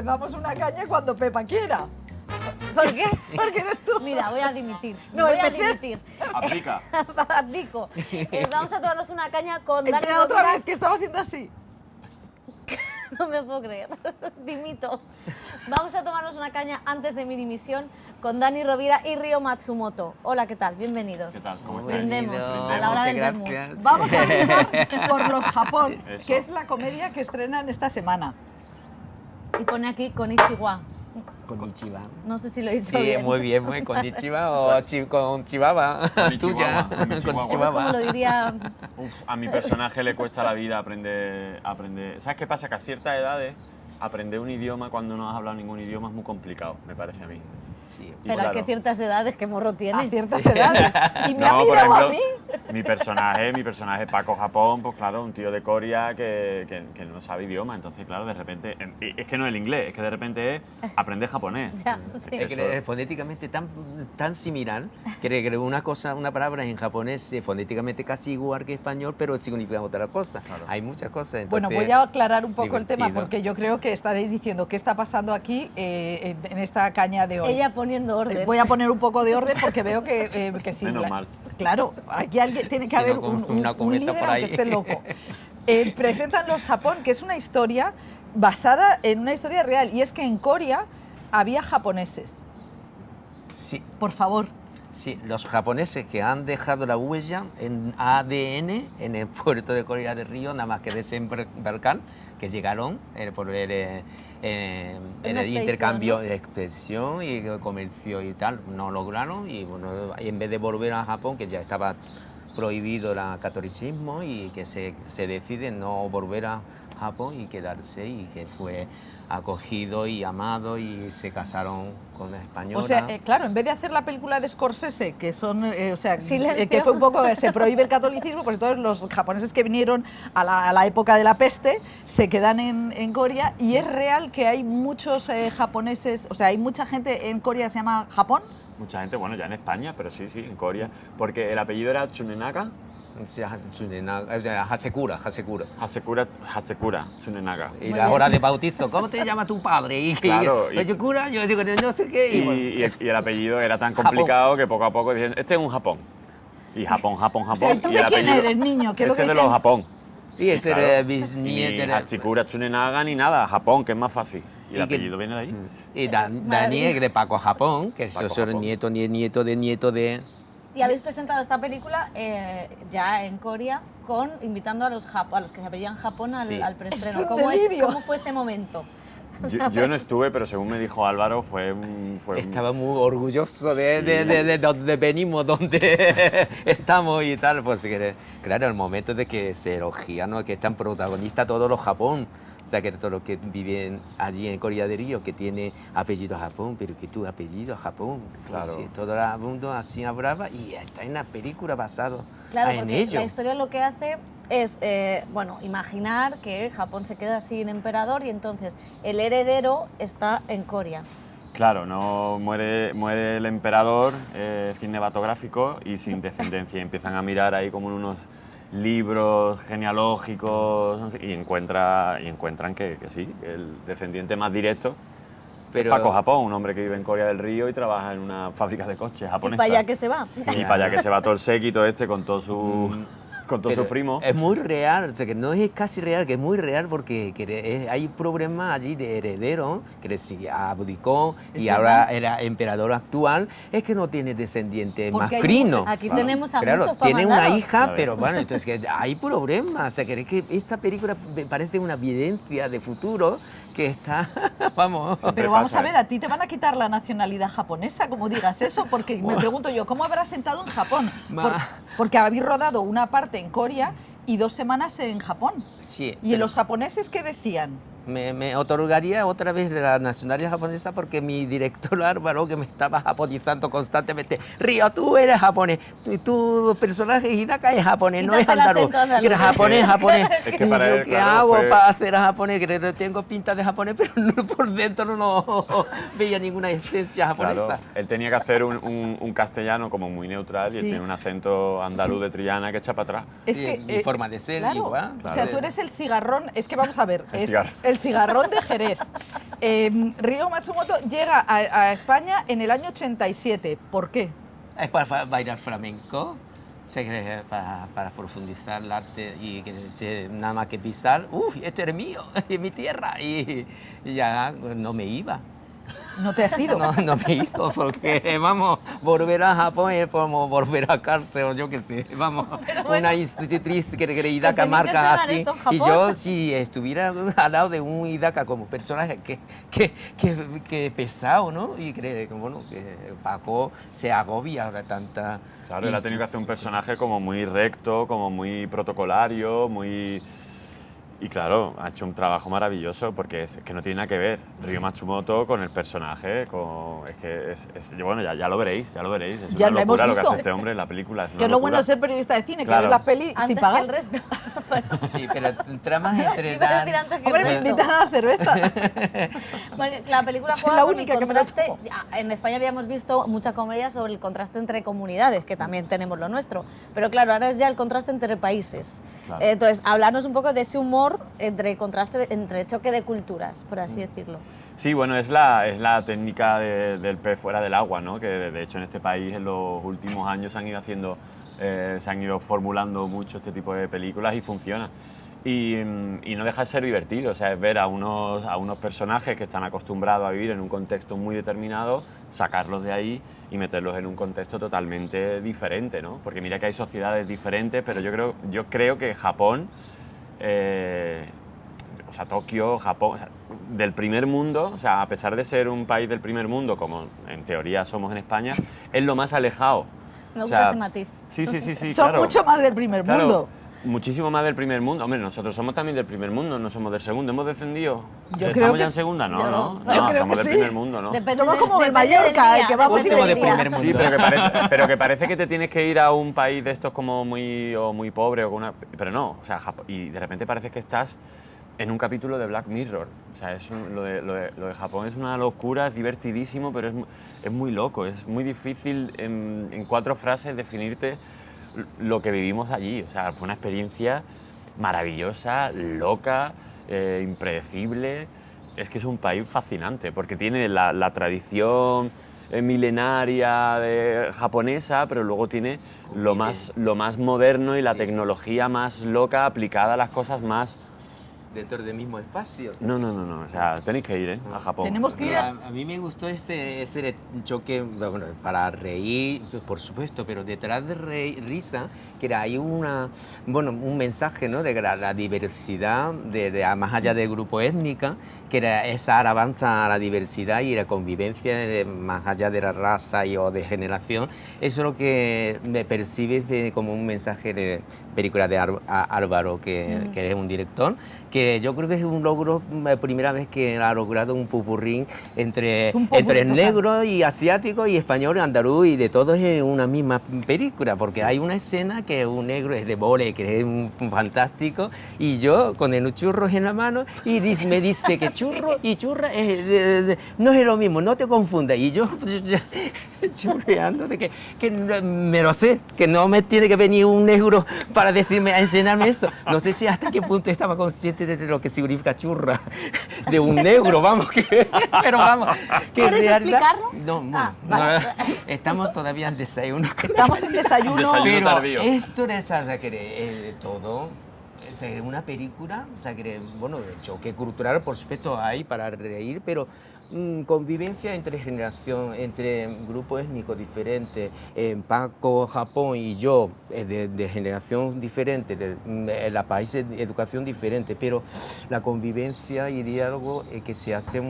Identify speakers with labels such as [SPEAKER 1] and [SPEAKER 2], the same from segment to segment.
[SPEAKER 1] encendamos una caña cuando Pepa quiera.
[SPEAKER 2] ¿Por qué?
[SPEAKER 1] Porque eres tú.
[SPEAKER 2] Mira, voy a dimitir.
[SPEAKER 1] No,
[SPEAKER 2] voy a
[SPEAKER 1] empecé.
[SPEAKER 2] dimitir.
[SPEAKER 3] Aplica.
[SPEAKER 2] Abdico. Vamos a tomarnos una caña con Dani
[SPEAKER 1] Entra otra
[SPEAKER 2] Rovira.
[SPEAKER 1] vez, que estaba haciendo así.
[SPEAKER 2] No me puedo creer. Dimito. Vamos a tomarnos una caña antes de mi dimisión con Dani Rovira y Ryo Matsumoto. Hola, ¿qué tal? Bienvenidos.
[SPEAKER 3] ¿Qué tal? ¿Cómo estáis?
[SPEAKER 2] Brindemos
[SPEAKER 3] Brindemos.
[SPEAKER 2] a la hora del
[SPEAKER 4] Muchas
[SPEAKER 2] vermú.
[SPEAKER 4] gracias.
[SPEAKER 1] Vamos a brindar por Los Japón,
[SPEAKER 3] Eso.
[SPEAKER 1] que es la comedia que estrenan esta semana.
[SPEAKER 2] Y pone aquí Konichiwa.
[SPEAKER 4] Konnichiwa.
[SPEAKER 2] No sé si lo he dicho
[SPEAKER 4] Sí,
[SPEAKER 2] bien.
[SPEAKER 4] muy bien, muy konnichiwa o con chihuahua.
[SPEAKER 3] Con
[SPEAKER 4] Tuya.
[SPEAKER 3] chihuahua, con
[SPEAKER 4] Con
[SPEAKER 3] chihuahua.
[SPEAKER 2] Eso es como lo diría...
[SPEAKER 3] Uf, a mi personaje le cuesta la vida aprender. ¿Sabes qué pasa? Que a ciertas edades aprender un idioma cuando no has hablado ningún idioma es muy complicado, me parece a mí.
[SPEAKER 4] Sí.
[SPEAKER 3] Y
[SPEAKER 2] Pero
[SPEAKER 3] claro,
[SPEAKER 2] a que ciertas edades, ¿qué morro
[SPEAKER 1] A
[SPEAKER 2] tiene?
[SPEAKER 1] ciertas edades. Y me ha
[SPEAKER 3] no, por
[SPEAKER 1] mirado a
[SPEAKER 3] ejemplo,
[SPEAKER 1] mí.
[SPEAKER 3] mi personaje Paco Japón, pues claro, un tío de Corea que no sabe idioma, entonces claro, de repente, es que no es el inglés, es que de repente es aprender japonés.
[SPEAKER 2] Ya, sí.
[SPEAKER 4] Es que es fonéticamente tan similar que una palabra en japonés es fonéticamente casi igual que español, pero significa otra cosa.
[SPEAKER 3] Claro.
[SPEAKER 4] Hay muchas cosas. Entonces,
[SPEAKER 1] Bueno, voy a aclarar un poco el tema
[SPEAKER 4] divertido.
[SPEAKER 1] porque yo creo que estaréis diciendo qué está pasando aquí en esta caña de hoy.
[SPEAKER 2] Ella poniendo orden.
[SPEAKER 1] Voy a poner un poco de orden porque veo que sí.
[SPEAKER 3] Menos mal.
[SPEAKER 1] Claro, aquí alguien tiene que
[SPEAKER 4] Si
[SPEAKER 1] haber
[SPEAKER 4] no,
[SPEAKER 1] un
[SPEAKER 4] una cometa
[SPEAKER 1] líder
[SPEAKER 4] por ahí.
[SPEAKER 1] aunque esté loco. Presentan Los Japón, que es una historia basada en una historia real, y es que en Corea había japoneses.
[SPEAKER 4] Sí,
[SPEAKER 1] Por favor.
[SPEAKER 4] sí, los japoneses que han dejado la huella en ADN en el puerto de Corea del Río, nada más que desembarcar, que llegaron por el
[SPEAKER 2] expedición,
[SPEAKER 4] intercambio
[SPEAKER 2] ¿no?
[SPEAKER 4] de expedición y comercio y tal, no lograron y bueno, en vez de volver a Japón, que ya estaba prohibido el catolicismo y que se decide no volver a Japón y quedarse y que fue acogido y amado y se casaron con la española.
[SPEAKER 1] O sea, claro, en vez de hacer la película de Scorsese, que son,
[SPEAKER 2] Silencio.
[SPEAKER 1] que fue un poco, se prohíbe el catolicismo, pues entonces los japoneses que vinieron a la época de la peste se quedan en Corea, y es real que hay muchos japoneses, o sea, hay mucha gente en Corea que se llama Japón.
[SPEAKER 3] Mucha gente, bueno, ya en España, pero sí, en Corea, porque el apellido era Tsunenaga,
[SPEAKER 4] Hasekura.
[SPEAKER 3] Hasekura Tsunenaga.
[SPEAKER 4] Y la hora de bautizo, ¿cómo te llama tu padre? Y
[SPEAKER 3] Claro, y-
[SPEAKER 4] Hasekura, yo digo, no sé qué. bueno,
[SPEAKER 3] Y el apellido era tan
[SPEAKER 4] Japón.
[SPEAKER 3] complicado que poco a poco dijeron, este es un Japón. Y Japón.
[SPEAKER 1] O sea, ¿tú
[SPEAKER 3] y
[SPEAKER 1] de
[SPEAKER 3] el
[SPEAKER 1] quién
[SPEAKER 3] apellido-
[SPEAKER 1] eres, niño? ¿Qué es lo
[SPEAKER 3] Este
[SPEAKER 1] que
[SPEAKER 3] es de los
[SPEAKER 1] tienes?
[SPEAKER 3] Japón.
[SPEAKER 4] y ese
[SPEAKER 3] claro,
[SPEAKER 4] era
[SPEAKER 3] y
[SPEAKER 4] bisnieto.
[SPEAKER 3] ni
[SPEAKER 4] era-
[SPEAKER 3] Hachikura Tsunenaga ni nada, Japón, que es más fácil. Y el
[SPEAKER 4] Y que-
[SPEAKER 3] apellido viene de ahí.
[SPEAKER 4] Y Daniel de Paco Japón, que es
[SPEAKER 3] Paco
[SPEAKER 4] el
[SPEAKER 3] Japón.
[SPEAKER 4] nieto de...
[SPEAKER 2] Y habéis presentado esta película ya en Corea, invitando a los que se apellían Japón
[SPEAKER 4] Sí.
[SPEAKER 2] al preestreno.
[SPEAKER 1] Es un delirio.
[SPEAKER 2] ¿Cómo fue ese momento?
[SPEAKER 3] Yo no estuve, pero según me dijo Álvaro,
[SPEAKER 4] Estaba muy orgulloso de donde venimos, donde estamos y tal. Pues claro, el momento de que se elogia, ¿no? Que están protagonistas todos los Japón. O sea, que todos los que viven allí en Corea del Río, que tiene apellido Japón, pero que tu apellido Japón.
[SPEAKER 3] Claro.
[SPEAKER 4] Sí, todo el mundo así hablaba y está en la película basado
[SPEAKER 2] Claro,
[SPEAKER 4] en
[SPEAKER 2] porque
[SPEAKER 4] ello.
[SPEAKER 2] la historia lo que hace es, imaginar que Japón se queda sin emperador y entonces el heredero está en Corea.
[SPEAKER 3] Claro, no muere el emperador cinematográfico y sin descendencia. Y empiezan a mirar ahí como en unos libros genealógicos, no sé, y encuentran que sí, que el descendiente más directo es Paco Japón, un hombre que vive en Corea del Río y trabaja en una fábrica de coches
[SPEAKER 2] Y
[SPEAKER 3] japonesa.
[SPEAKER 2] para allá que se va.
[SPEAKER 3] Y para allá que se va todo el séquito este con todos sus primos.
[SPEAKER 4] Es muy real, o sea, que no es casi real, que es muy real porque hay problemas allí de heredero, que si abdicó y ahora era emperador actual, es que no tiene descendiente
[SPEAKER 1] Porque hay
[SPEAKER 4] masculino.
[SPEAKER 2] Aquí
[SPEAKER 3] Claro.
[SPEAKER 2] tenemos a
[SPEAKER 4] Claro,
[SPEAKER 2] muchos para
[SPEAKER 4] tiene una
[SPEAKER 2] mandaros.
[SPEAKER 4] hija,
[SPEAKER 3] Ya
[SPEAKER 4] pero
[SPEAKER 3] ves.
[SPEAKER 4] bueno, entonces que hay problemas. O sea, que es que esta película me parece una evidencia de futuro que está, vamos.
[SPEAKER 1] Pero
[SPEAKER 3] pasa,
[SPEAKER 1] vamos a ver,
[SPEAKER 3] ¿eh?
[SPEAKER 1] a ti te van a quitar la nacionalidad japonesa, como digas eso, porque me pregunto yo, ¿cómo habrás sentado en Japón? Porque habéis rodado una parte en Corea y 2 semanas en Japón.
[SPEAKER 4] Sí,
[SPEAKER 1] ¿Y los japoneses qué decían?
[SPEAKER 4] me otorgaría otra vez la nacionalidad japonesa porque mi director Álvaro, que me estaba japonizando constantemente, Río, tú eres japonés, tu personaje Hidaka es japonés, no es
[SPEAKER 2] Quítate el
[SPEAKER 4] andaluz.
[SPEAKER 2] acento andaluz.
[SPEAKER 4] Y era japonés.
[SPEAKER 3] Es que
[SPEAKER 4] Y
[SPEAKER 3] para
[SPEAKER 4] yo,
[SPEAKER 3] él,
[SPEAKER 4] ¿qué
[SPEAKER 3] claro,
[SPEAKER 4] hago
[SPEAKER 3] fue-
[SPEAKER 4] para hacer a japonés? Que tengo pinta de japonés, pero por dentro no veía ninguna esencia japonesa.
[SPEAKER 3] Claro, él tenía que hacer un castellano como muy neutral y él
[SPEAKER 1] Sí.
[SPEAKER 3] tiene un acento andaluz de Triana que echa para atrás.
[SPEAKER 1] Es
[SPEAKER 4] Y
[SPEAKER 1] que,
[SPEAKER 4] mi forma de ser
[SPEAKER 1] claro,
[SPEAKER 4] igual.
[SPEAKER 1] O sea, tú eres el cigarrón, es que vamos a ver,
[SPEAKER 3] El cigarro.
[SPEAKER 1] el el cigarrón de Jerez. Ryo Matsumoto llega a España en el año 87. ¿Por qué?
[SPEAKER 4] Es para bailar flamenco, para profundizar el arte y que nada más que pisar, uff, esto es mío, es mi tierra, y ya no me iba.
[SPEAKER 1] ¿No te has ido?
[SPEAKER 4] No me ido, porque vamos, volver a Japón es como volver a cárcel, o yo qué sé, vamos, una institutriz que Hidaka marca así. Y yo, si estuviera al lado de un Hidaka como personaje, que pesado, ¿no? Y cree que, bueno, que Paco se agobia de tanta...
[SPEAKER 3] Claro, él ha tenido que hacer un personaje como muy recto, como muy protocolario, muy... Y claro, ha hecho un trabajo maravilloso porque es que no tiene nada que ver Ryo Matsumoto con el personaje, bueno, ya lo veréis, Es
[SPEAKER 1] Ya
[SPEAKER 3] una
[SPEAKER 1] lo hemos
[SPEAKER 3] locura lo que
[SPEAKER 1] visto.
[SPEAKER 3] hace este hombre en la película.
[SPEAKER 1] Que es lo bueno de ser periodista de cine, que ves las pelis
[SPEAKER 2] Antes
[SPEAKER 1] sin
[SPEAKER 2] que
[SPEAKER 1] pagar.
[SPEAKER 2] el resto.
[SPEAKER 4] Sí, pero tramas entre
[SPEAKER 2] Iba a decir antes que
[SPEAKER 1] Hombre,
[SPEAKER 2] el
[SPEAKER 1] me
[SPEAKER 2] resto.
[SPEAKER 1] invitan a la cerveza.
[SPEAKER 2] Porque la película
[SPEAKER 1] Soy
[SPEAKER 2] juega
[SPEAKER 1] la
[SPEAKER 2] con el
[SPEAKER 1] única que me lo
[SPEAKER 2] contraste.
[SPEAKER 1] tomo.
[SPEAKER 2] En España habíamos visto mucha comedia sobre el contraste entre comunidades, que también tenemos lo nuestro. Pero claro, ahora es ya el contraste entre países.
[SPEAKER 3] Claro.
[SPEAKER 2] Entonces, hablarnos un poco de ese humor entre contraste, entre choque de culturas, por así decirlo.
[SPEAKER 3] Sí, bueno, es la técnica del pez fuera del agua, ¿no? Que de hecho en este país en los últimos años se han ido formulando mucho este tipo de películas y funciona. Y no deja de ser divertido, o sea, es ver a unos personajes que están acostumbrados a vivir en un contexto muy determinado, sacarlos de ahí y meterlos en un contexto totalmente diferente, ¿no? Porque mira que hay sociedades diferentes, pero yo creo que Japón, o sea, Tokio, Japón, o sea, del primer mundo, o sea, a pesar de ser un país del primer mundo, como en teoría somos en España, es lo más alejado.
[SPEAKER 2] Me
[SPEAKER 3] O
[SPEAKER 2] gusta
[SPEAKER 3] sea,
[SPEAKER 2] ese matiz.
[SPEAKER 3] Sí,
[SPEAKER 1] Son
[SPEAKER 3] claro.
[SPEAKER 1] mucho más del primer
[SPEAKER 3] Claro,
[SPEAKER 1] mundo.
[SPEAKER 3] muchísimo más del primer mundo. Hombre, nosotros somos también del primer mundo, no somos del segundo. ¿Hemos descendido?
[SPEAKER 1] Yo creo
[SPEAKER 3] ¿Estamos
[SPEAKER 1] que
[SPEAKER 3] ya en
[SPEAKER 1] sí.
[SPEAKER 3] segunda? No,
[SPEAKER 2] Yo-
[SPEAKER 3] no,
[SPEAKER 2] yo
[SPEAKER 3] no,
[SPEAKER 1] creo
[SPEAKER 3] somos
[SPEAKER 1] que
[SPEAKER 3] del
[SPEAKER 1] sí.
[SPEAKER 3] primer mundo, ¿no?
[SPEAKER 2] Depende
[SPEAKER 1] Somos como el
[SPEAKER 2] depende
[SPEAKER 1] Mallorca,
[SPEAKER 2] del
[SPEAKER 1] el que vamos
[SPEAKER 2] depende
[SPEAKER 4] Último
[SPEAKER 2] del
[SPEAKER 4] de
[SPEAKER 2] día.
[SPEAKER 4] primer mundo.
[SPEAKER 3] Sí, pero que parece que te tienes que ir a un país de estos como muy pobre o con una... Pero no, o sea, y de repente parece que estás en un capítulo de Black Mirror. O sea, lo de Japón es una locura, es divertidísimo, pero es muy loco. Es muy difícil en 4 frases definirte lo que vivimos allí. O sea, fue una experiencia maravillosa, loca, impredecible. Es que es un país fascinante porque tiene la tradición milenaria japonesa, pero luego tiene lo más moderno y la tecnología más loca aplicada a las cosas más...
[SPEAKER 4] Dentro del mismo espacio.
[SPEAKER 3] No, o sea, tenéis que ir a Japón.
[SPEAKER 1] Tenemos que ir
[SPEAKER 4] A mí me gustó ese choque, bueno, para reír, por supuesto, pero detrás de risa, que hay un mensaje, ¿no? De la diversidad, más allá del grupo étnica, que era esa alabanza a la diversidad y la convivencia más allá de la raza o de generación. Eso es lo que me percibe como un mensaje de película de Álvaro, que es un director, que yo creo que es un logro, la primera vez que ha logrado un popurrí entre negro y asiático y español y andaluz y de todos en una misma película, porque hay una escena que un negro es de vole, que es un fantástico, y yo con el churro en la mano y me dice que churro y churra no es lo mismo, no te confundas, y yo churreando de que me lo sé, que no me tiene que venir un negro para decirme, a enseñarme eso. No sé si hasta qué punto estaba consciente de lo que significa churra de un negro, vamos, pero vamos. Que en
[SPEAKER 2] ¿Quieres
[SPEAKER 4] realidad,
[SPEAKER 2] explicarlo?
[SPEAKER 4] No, estamos todavía en desayuno.
[SPEAKER 1] Estamos en desayuno.
[SPEAKER 3] Desayuno.
[SPEAKER 4] Pero
[SPEAKER 3] tardío.
[SPEAKER 4] esto de esa, o sea, que todo, o sea, una película, o sea, que, bueno, de choque cultural, por supuesto, hay para reír, pero convivencia entre generación, entre grupos étnicos diferentes, Paco, Japón y yo, de generación diferente, de la países de educación diferente, pero la convivencia y diálogo que se hace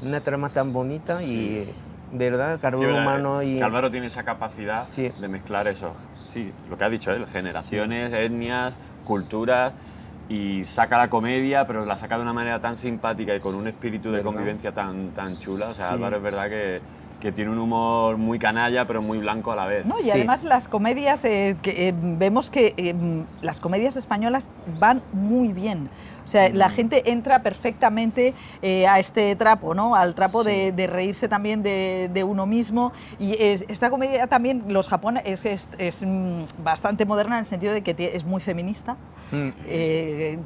[SPEAKER 4] una trama tan bonita y, ¿verdad?
[SPEAKER 3] Sí,
[SPEAKER 4] Calor
[SPEAKER 3] ¿verdad?
[SPEAKER 4] humano y...
[SPEAKER 3] Que Álvaro tiene esa capacidad
[SPEAKER 4] Sí.
[SPEAKER 3] de mezclar eso. Sí, lo que ha dicho él, generaciones, etnias, culturas, y saca la comedia, pero la saca de una manera tan simpática y con un espíritu de
[SPEAKER 4] ¿Verdad?
[SPEAKER 3] convivencia tan chula. O sea,
[SPEAKER 4] Sí.
[SPEAKER 3] Álvaro es verdad que tiene un humor muy canalla, pero muy blanco a la vez.
[SPEAKER 1] ¿No? Y
[SPEAKER 4] Sí.
[SPEAKER 1] además las comedias, vemos que las comedias españolas van muy bien. O O sea, la gente entra perfectamente a este trapo, ¿no? Al trapo de reírse también de uno mismo. Y esta comedia también, los japoneses, es bastante moderna en el sentido de que es muy feminista.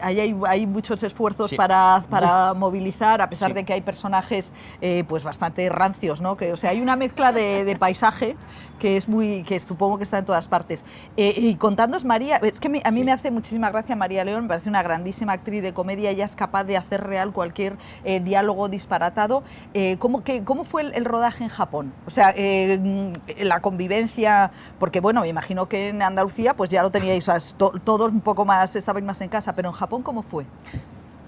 [SPEAKER 1] Hay muchos esfuerzos para movilizar, a pesar de que hay personajes pues bastante rancios, ¿no? O sea, hay una mezcla de paisaje que supongo que está en todas partes. Y contándonos, María, es que a mí me hace muchísima gracia María León, me parece una grandísima actriz de comedia, ella es capaz de hacer real cualquier diálogo disparatado. ¿Cómo fue el rodaje en Japón? O sea, la convivencia, porque bueno, me imagino que en Andalucía pues ya lo teníais, o sea, todos un poco más, estabais más en casa, pero en Japón, ¿cómo fue?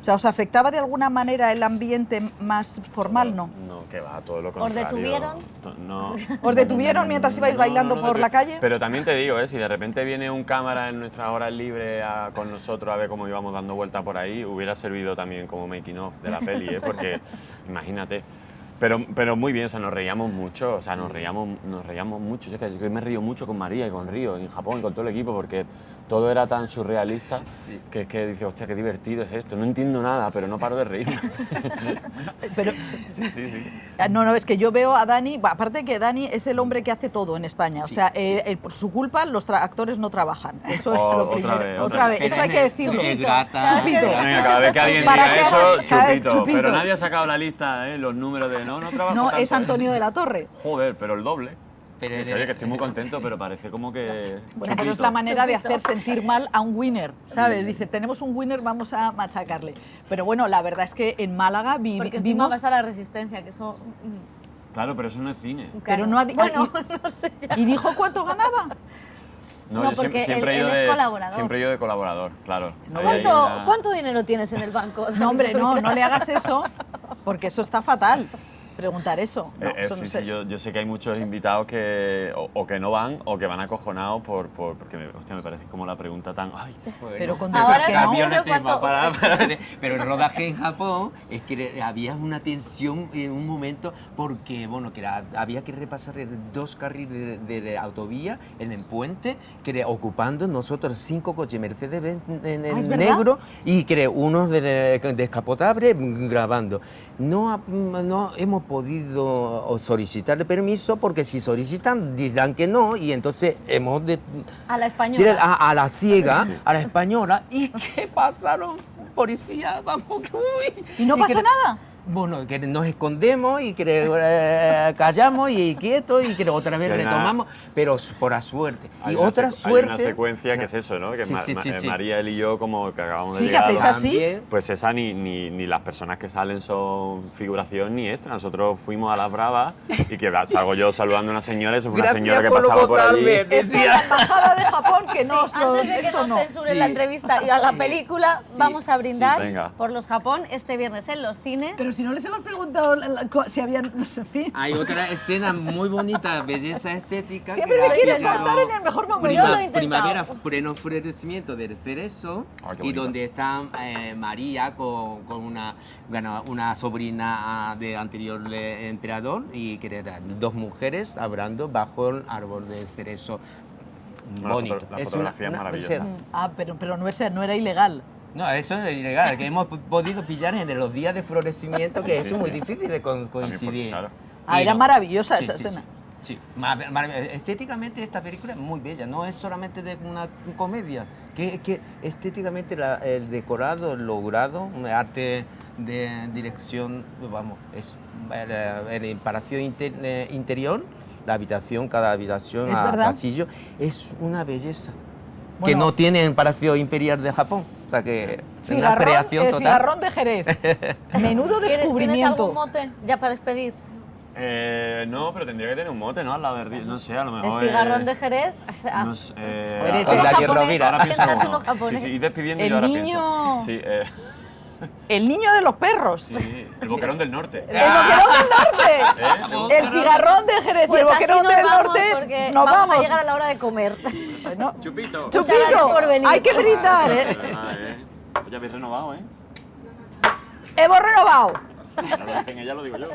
[SPEAKER 1] O sea, ¿os afectaba de alguna manera el ambiente más formal? No.
[SPEAKER 3] No, que va, todo lo contrario.
[SPEAKER 2] ¿Os detuvieron?
[SPEAKER 3] No.
[SPEAKER 1] ¿Os detuvieron mientras ibais bailando por la calle?
[SPEAKER 3] Pero también te digo, si de repente viene un cámara en nuestras horas libres con nosotros a ver cómo íbamos dando vueltas por ahí, hubiera servido también como making of de la peli, porque imagínate. Pero muy bien, o sea, nos reíamos mucho, o sea, nos reíamos mucho. Yo me río mucho con María y con Río, en Japón y con todo el equipo, porque todo era tan surrealista que es que dices, hostia, qué divertido es esto. No entiendo nada, pero no paro de reírme.
[SPEAKER 1] Pero,
[SPEAKER 3] sí.
[SPEAKER 1] No, es que yo veo a Dani, aparte que Dani es el hombre que hace todo en España, o sea, por su culpa los actores no trabajan, eso es lo primero. Otra vez, eso hay que decirlo.
[SPEAKER 2] Chupito.
[SPEAKER 3] Cada vez que alguien
[SPEAKER 1] Para
[SPEAKER 3] diga
[SPEAKER 1] que-
[SPEAKER 3] eso, chupito.
[SPEAKER 1] chupito.
[SPEAKER 3] Pero nadie ha sacado la lista, los números de no trabajo
[SPEAKER 1] No,
[SPEAKER 3] tanto,
[SPEAKER 1] es Antonio de la Torre.
[SPEAKER 3] Joder, pero el doble.
[SPEAKER 4] Pero
[SPEAKER 3] Oye, que estoy muy contento, pero parece como que...
[SPEAKER 1] Bueno, pero es la manera de hacer sentir mal a un winner, ¿sabes? Dice, tenemos un winner, vamos a machacarle. Pero bueno, la verdad es que en Málaga
[SPEAKER 2] Porque encima
[SPEAKER 1] vimos...
[SPEAKER 2] vas a la Resistencia, que eso...
[SPEAKER 3] Claro, pero eso no es cine.
[SPEAKER 1] Pero no ha
[SPEAKER 2] bueno, no sé ya.
[SPEAKER 1] ¿Y dijo cuánto ganaba?
[SPEAKER 2] No,
[SPEAKER 3] yo
[SPEAKER 2] porque
[SPEAKER 3] siempre he
[SPEAKER 2] él
[SPEAKER 3] ido
[SPEAKER 2] es colaborador.
[SPEAKER 3] Siempre he ido de colaborador, claro. Ahí hay una-
[SPEAKER 2] ¿Cuánto dinero tienes en el banco?
[SPEAKER 1] No, hombre, no le hagas eso, porque eso está fatal. Preguntar eso. No, eso no
[SPEAKER 3] sí,
[SPEAKER 1] sé.
[SPEAKER 3] sí, yo sé que hay muchos invitados que o que no van o que van acojonados porque me parece como la pregunta tan... Ay,
[SPEAKER 1] Pero con
[SPEAKER 2] Ahora
[SPEAKER 1] que
[SPEAKER 2] no,
[SPEAKER 1] no.
[SPEAKER 4] Había
[SPEAKER 2] pero
[SPEAKER 4] un tema
[SPEAKER 2] ¿cuánto?
[SPEAKER 4] pero el rodaje en Japón es que había una tensión en un momento porque bueno, había que repasar 2 carriles de autovía en el puente, ocupando nosotros 5 coches Mercedes-Benz en
[SPEAKER 1] ¿es verdad?
[SPEAKER 4] negro y unos de descapotable grabando. No hemos podido solicitar permiso porque si solicitan dirán que no y entonces hemos de
[SPEAKER 2] A la española.
[SPEAKER 4] a la ciega, a la española. ¿Y qué pasaron, policía? Vamos, uy.
[SPEAKER 1] ¿Y no pasó nada?
[SPEAKER 4] Bueno, que nos escondemos y que callamos y quietos y que otra vez
[SPEAKER 3] Y hay una-
[SPEAKER 4] retomamos, pero por la suerte.
[SPEAKER 3] hay
[SPEAKER 4] Y
[SPEAKER 3] una
[SPEAKER 4] otra
[SPEAKER 3] hay una
[SPEAKER 4] suerte...
[SPEAKER 3] secuencia que es eso, ¿no? Que
[SPEAKER 4] Sí, sí.
[SPEAKER 3] María, él y yo, como que acabamos de
[SPEAKER 1] Sí, que
[SPEAKER 3] llegar...
[SPEAKER 1] hacéis así.
[SPEAKER 4] También.
[SPEAKER 3] Pues esa ni las personas que salen son figuración ni extra. Nosotros fuimos a las bravas y que salgo yo saludando a una señora, eso fue una
[SPEAKER 4] Gracias
[SPEAKER 3] señora que
[SPEAKER 4] por
[SPEAKER 3] pasaba por allí.
[SPEAKER 4] votarme.
[SPEAKER 1] Es la embajada de Japón que no os lo...
[SPEAKER 2] Antes de que
[SPEAKER 1] esto
[SPEAKER 2] nos
[SPEAKER 1] no.
[SPEAKER 2] censuren
[SPEAKER 4] Sí.
[SPEAKER 2] la entrevista y a la película, vamos a brindar
[SPEAKER 3] Sí, venga.
[SPEAKER 2] por los Japón este viernes en los cines.
[SPEAKER 1] Pero si no les hemos preguntado si habían... En fin.
[SPEAKER 4] Hay otra escena muy bonita, belleza estética.
[SPEAKER 1] Siempre
[SPEAKER 4] que
[SPEAKER 1] me
[SPEAKER 4] era
[SPEAKER 1] quieren
[SPEAKER 4] pillado
[SPEAKER 1] cortar en el mejor momento.
[SPEAKER 2] Yo lo he intentado.
[SPEAKER 4] Primavera, pleno florecimiento del cerezo,
[SPEAKER 3] Ay, qué
[SPEAKER 4] y
[SPEAKER 3] bonito.
[SPEAKER 4] donde está María con una sobrina de anterior emperador y que eran 2 mujeres hablando bajo el árbol del cerezo. Bonito.
[SPEAKER 3] La
[SPEAKER 4] Es
[SPEAKER 3] fotografía es maravillosa.
[SPEAKER 4] escena.
[SPEAKER 1] Ah, pero no era ilegal.
[SPEAKER 4] No, eso es ilegal, que hemos podido pillar en los días de florecimiento, que eso es muy difícil de coincidir.
[SPEAKER 3] claro.
[SPEAKER 1] Ah,
[SPEAKER 4] Y
[SPEAKER 1] era
[SPEAKER 4] no.
[SPEAKER 1] maravillosa
[SPEAKER 4] Sí,
[SPEAKER 1] esa
[SPEAKER 4] sí,
[SPEAKER 1] escena.
[SPEAKER 4] Sí, estéticamente esta película es muy bella, no es solamente de una comedia, que estéticamente el decorado, el logrado, un arte de dirección, vamos, es el palacio interior, la habitación, cada habitación,
[SPEAKER 1] ¿Es verdad?
[SPEAKER 4] pasillo, es una belleza. Que
[SPEAKER 1] Bueno.
[SPEAKER 4] no tiene el Palacio Imperial de Japón, o sea que es una creación total.
[SPEAKER 1] Cigarrón de Jerez. Menudo
[SPEAKER 2] ¿Tienes
[SPEAKER 1] descubrimiento.
[SPEAKER 2] algún mote ya para despedir?
[SPEAKER 3] No, pero tendría que tener un mote, ¿no? Al lado de... No sé, a lo mejor...
[SPEAKER 2] El cigarrón de Jerez. O sea,
[SPEAKER 3] No sé,
[SPEAKER 1] Eres
[SPEAKER 2] uno
[SPEAKER 1] el
[SPEAKER 4] Dani
[SPEAKER 2] japonés,
[SPEAKER 4] Rovira.
[SPEAKER 3] ahora pienso
[SPEAKER 2] piénsate
[SPEAKER 3] uno.
[SPEAKER 2] uno japonés.
[SPEAKER 3] Sí, y despidiendo
[SPEAKER 1] El
[SPEAKER 3] yo ahora
[SPEAKER 1] niño-
[SPEAKER 3] pienso. Sí,
[SPEAKER 1] El niño de los perros.
[SPEAKER 3] sí, el boquerón del norte.
[SPEAKER 1] El boquerón del norte. El cigarrón de Jerez y
[SPEAKER 2] pues
[SPEAKER 1] el
[SPEAKER 2] así
[SPEAKER 1] boquerón
[SPEAKER 2] nos
[SPEAKER 1] del
[SPEAKER 2] vamos
[SPEAKER 1] norte.
[SPEAKER 2] porque
[SPEAKER 1] Nos
[SPEAKER 2] vamos
[SPEAKER 1] vamos.
[SPEAKER 2] a llegar a la hora de comer.
[SPEAKER 1] Bueno,
[SPEAKER 3] Chupito.
[SPEAKER 2] Muchas gracias por venir.
[SPEAKER 1] Hay que brindar,
[SPEAKER 3] De
[SPEAKER 1] ¿eh?
[SPEAKER 3] verdad, Pues ya habéis renovado, ¿eh?
[SPEAKER 1] Hemos renovado.
[SPEAKER 3] Ya lo dicen, ya lo digo yo.